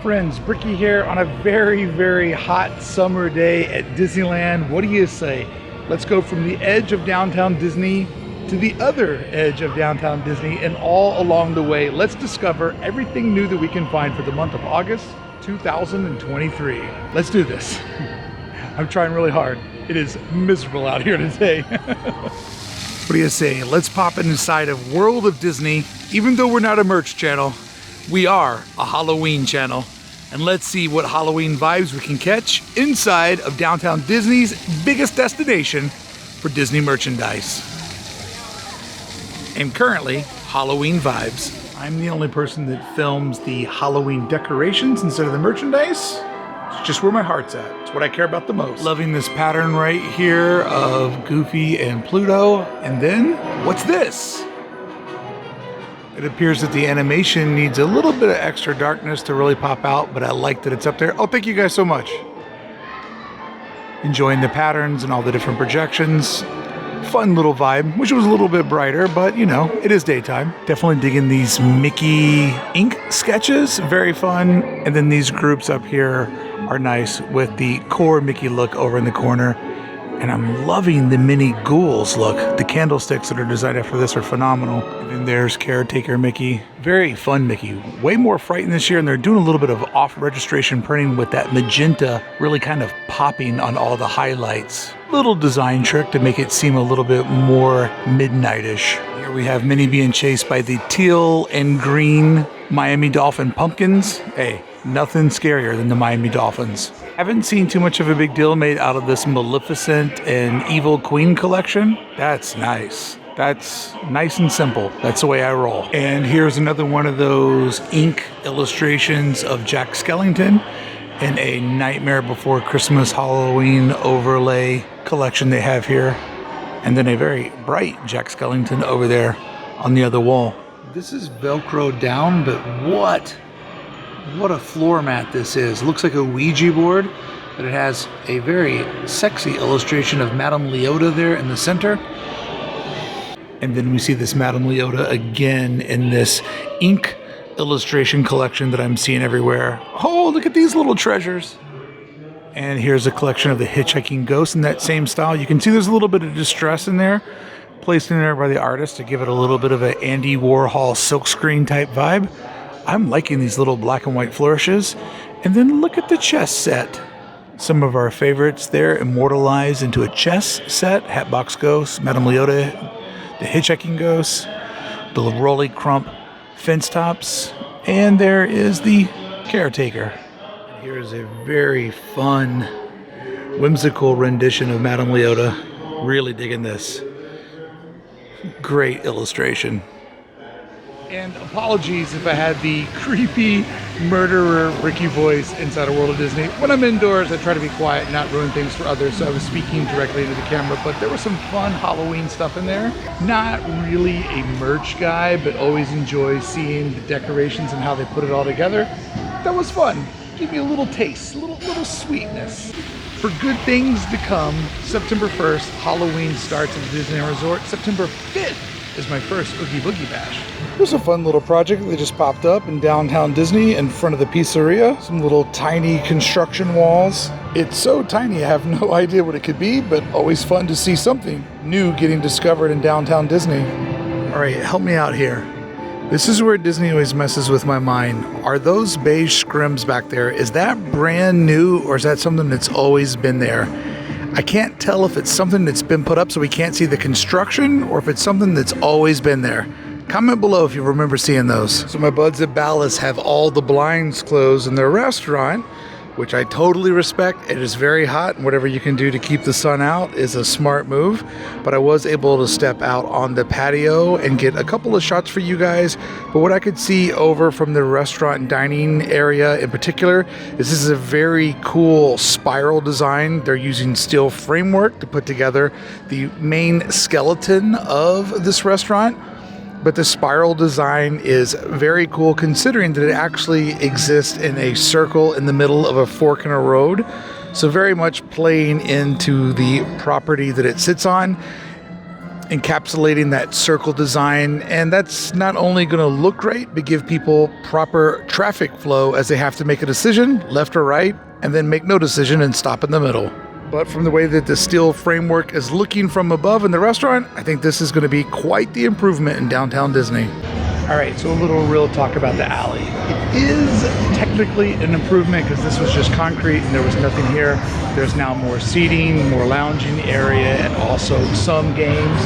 Friends, Brickey here on a very hot summer day at Disneyland. What do you say? Let's go from the edge of downtown Disney to the other edge of downtown Disney, and all along the way, let's discover everything new that we can find for the month of August 2023. Let's do this. I'm trying really hard. It is miserable out here today. What do you say? Let's pop inside of World of Disney. Even though we're not a merch channel, we are a Halloween channel. And let's see what Halloween vibes we can catch inside of downtown Disney's biggest destination for Disney merchandise. And currently, Halloween vibes. I'm the only person that films the Halloween decorations instead of the merchandise. It's just where my heart's at. It's what I care about the most. Loving this pattern right here of Goofy and Pluto. And then, what's this? It appears that the animation needs a little bit of extra darkness to really pop out, but I like that it's up there. Oh, thank you guys so much. Enjoying the patterns and all the different projections. Fun little vibe. Wish it was a little bit brighter, but you know, it is daytime. Definitely digging these Mickey ink sketches. Very fun. And then these groups up here are nice with the core Mickey look over in the corner. And I'm loving the mini ghouls look. The candlesticks that are designed after this are phenomenal. And then there's Caretaker Mickey. Very fun Mickey. Way more frightened this year, and they're doing a little bit of off-registration printing with that magenta really kind of popping on all the highlights. Little design trick to make it seem a little bit more midnightish. Here we have Minnie being chased by the teal and green Miami Dolphin pumpkins. Hey, nothing scarier than the Miami Dolphins. Haven't seen too much of a big deal made out of this Maleficent and Evil Queen collection. That's nice. That's nice and simple. That's the way I roll. And here's another one of those ink illustrations of Jack Skellington in a Nightmare Before Christmas Halloween overlay collection they have here. And then a very bright Jack Skellington over there on the other wall. This is Velcro down, but what a floor mat this is. Looks like a Ouija board, but it has a very sexy illustration of Madame Leota there in the center. And then we see this Madame Leota again in this ink illustration collection that I'm seeing everywhere. Oh, look at these little treasures. And here's a collection of the Hitchhiking Ghost in that same style. You can see there's a little bit of distress in there, placed in there by the artist to give it a little bit of an Andy Warhol silkscreen type vibe. I'm liking these little black and white flourishes. And then look at the chess set. Some of our favorites there immortalized into a chess set. Hatbox Ghost, Madame Leota, the Hitchhiking Ghost, the Rolly Crump fence tops, and there is the Caretaker. Here's a very fun, whimsical rendition of Madame Leota. Really digging this. Great illustration. And apologies if I had the creepy murderer Brickey voice inside a World of Disney. When I'm indoors, I try to be quiet and not ruin things for others, so I was speaking directly into the camera, but there was some fun Halloween stuff in there. Not really a merch guy, but always enjoy seeing the decorations and how they put it all together. That was fun. Give me a little taste, a little sweetness. For good things to come, September 1st, Halloween starts at the Disneyland Resort. September 5th is my first Oogie Boogie Bash. Here's a fun little project that just popped up in downtown Disney in front of the pizzeria. Some little tiny construction walls. It's so tiny I have no idea what it could be, but always fun to see something new getting discovered in downtown Disney. All right, help me out here. This is where Disney always messes with my mind. Are those beige scrims back there? Is that brand new, or is that something that's always been there? I can't tell if it's something that's been put up so we can't see the construction, or if it's something that's always been there. Comment below if you remember seeing those. So my buds at Ballas have all the blinds closed in their restaurant, which I totally respect. It is very hot, and whatever you can do to keep the sun out is a smart move. But I was able to step out on the patio and get a couple of shots for you guys. But what I could see over from the restaurant and dining area in particular is this is a very cool spiral design. They're using steel framework to put together the main skeleton of this restaurant. But the spiral design is very cool considering that it actually exists in a circle in the middle of a fork in a road. So very much playing into the property that it sits on. encapsulating that circle design, and that's not only going to look great, but give people proper traffic flow as they have to make a decision, left or right, and then make no decision and stop in the middle. But from the way that the steel framework is looking from above in the restaurant, I think this is going to be quite the improvement in downtown Disney. All right, so a little real talk about the alley. It is technically an improvement because this was just concrete and there was nothing here. There's now more seating, more lounging area, and also some games.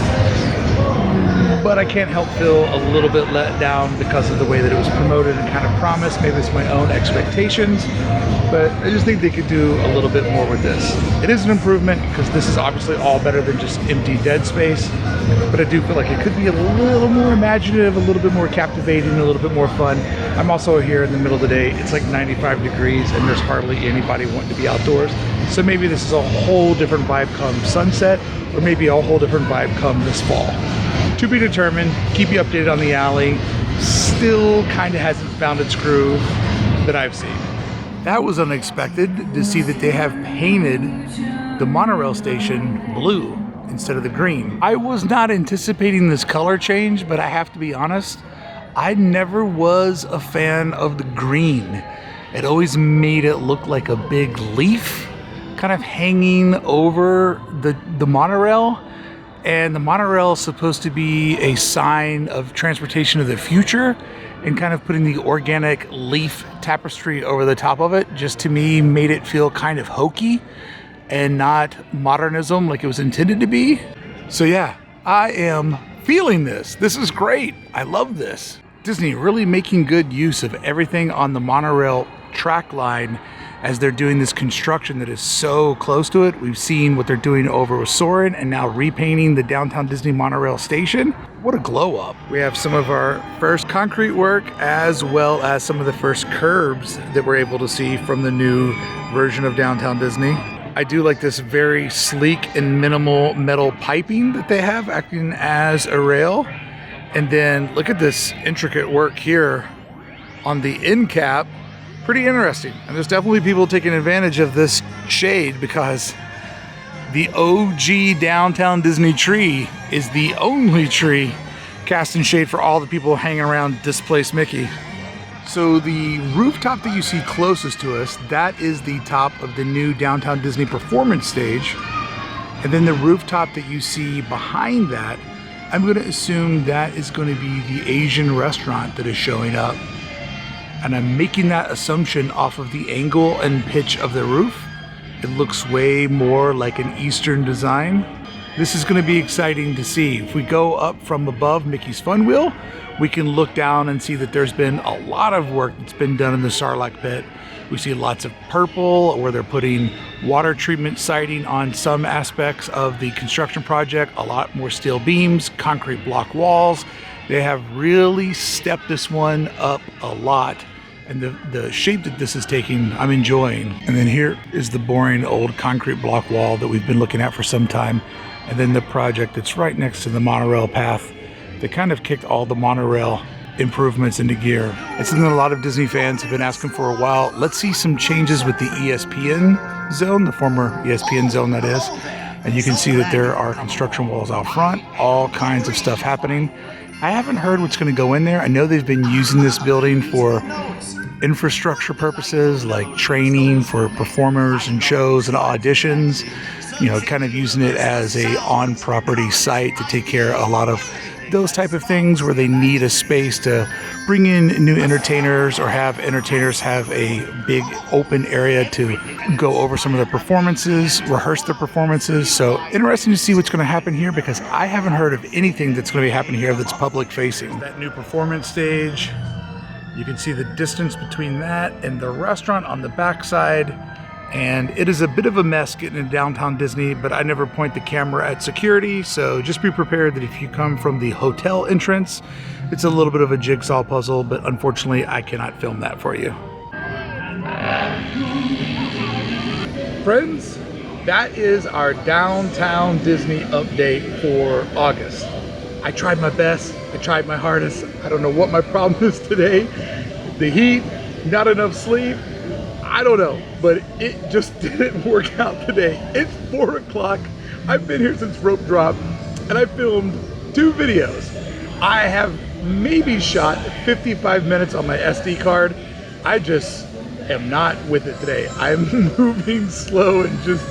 But I can't help feel a little bit let down because of the way that it was promoted and kind of promised. Maybe it's my own expectations, but I just think they could do a little bit more with this. It is an improvement because this is obviously all better than just empty dead space, but I do feel like it could be a little more imaginative, a little bit more captivating, a little bit more fun. I'm also here in the middle of the day. It's like 95 degrees and there's hardly anybody wanting to be outdoors. So maybe this is a whole different vibe come sunset, or maybe a whole different vibe come this fall. To be determined. Keep you updated on the alley. Still kind of hasn't found its groove that I've seen. That was unexpected to see that they have painted the monorail station blue instead of the green. I was not anticipating this color change, but I have to be honest, I never was a fan of the green. It always made it look like a big leaf kind of hanging over the monorail. And the monorail is supposed to be a sign of transportation of the future, and kind of putting the organic leaf tapestry over the top of it just to me made it feel kind of hokey and not modernism like it was intended to be. So yeah, I am feeling this. This is great. I love this. Disney really making good use of everything on the monorail track line as they're doing this construction that is so close to it. We've seen what they're doing over with Soarin' and now repainting the downtown Disney monorail station. What a glow up. We have some of our first concrete work as well as some of the first curbs that we're able to see from the new version of downtown Disney. I do like this very sleek and minimal metal piping that they have acting as a rail. And then look at this intricate work here on the end cap. Pretty interesting, and there's definitely people taking advantage of this shade because the OG downtown Disney tree is the only tree casting shade for all the people hanging around Displaced Mickey. So the rooftop that you see closest to us, that is the top of the new downtown Disney performance stage, and then the rooftop that you see behind that, I'm going to assume that is going to be the Asian restaurant that is showing up. And I'm making that assumption off of the angle and pitch of the roof. It looks way more like an Eastern design. This is going to be exciting to see. If we go up from above Mickey's Fun Wheel, we can look down and see that there's been a lot of work that's been done in the Sarlacc pit. We see lots of purple where they're putting water treatment siding on some aspects of the construction project, a lot more steel beams, concrete block walls. They have really stepped this one up a lot. And the shape that this is taking, I'm enjoying. And then here is the boring old concrete block wall that we've been looking at for some time. And then the project that's right next to the monorail path that kind of kicked all the monorail improvements into gear. It's something that a lot of Disney fans have been asking for a while. Let's see some changes with the ESPN zone, the former ESPN zone that is. And you can see that there are construction walls out front, all kinds of stuff happening. I haven't heard what's going to go in there. I know they've been using this building for infrastructure purposes like training for performers and shows and auditions, you know, kind of using it as a on-property site to take care of a lot of those type of things where they need a space to bring in new entertainers or have entertainers have a big open area to go over some of their performances, rehearse their performances. So interesting to see what's going to happen here because I haven't heard of anything that's going to be happening here that's public facing. That new performance stage, you can see the distance between that and the restaurant on the backside. And it is a bit of a mess getting into downtown Disney, but I never point the camera at security, so just be prepared that if you come from the hotel entrance, it's a little bit of a jigsaw puzzle, but unfortunately I cannot film that for you. Friends, that is our downtown Disney update for August. I tried my best, I tried my hardest. I don't know what my problem is today. The heat, not enough sleep, I don't know, but it just didn't work out today. It's 4 o'clock. I've been here since rope drop. and I filmed 2 videos. I have maybe shot 55 minutes on my SD card. I just am not with it today. I'm moving slow and just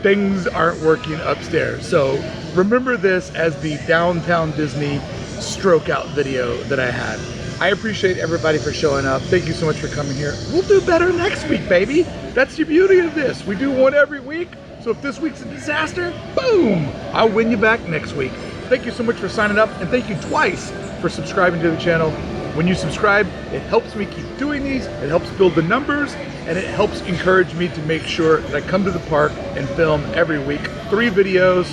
things aren't working upstairs. So remember this as the downtown Disney stroke out video that I had. I appreciate everybody for showing up. Thank you so much for coming here. We'll do better next week, baby. That's the beauty of this. We do one every week. So if this week's a disaster, boom, I'll win you back next week. Thank you so much for signing up, and thank you twice for subscribing to the channel. When you subscribe, it helps me keep doing these, it helps build the numbers, and it helps encourage me to make sure that I come to the park and film every week. 3 videos,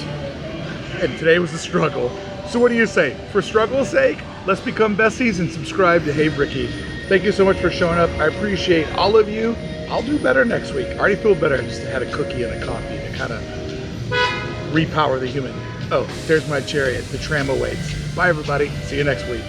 and today was a struggle. So what do you say? For struggle's sake, let's become besties and subscribe to Hey Brickey. Thank you so much for showing up. I appreciate all of you. I'll do better next week. I already feel better. I just had a cookie and a coffee to kind of repower the human. Oh, there's my chariot. The tram awaits. Bye, everybody. See you next week.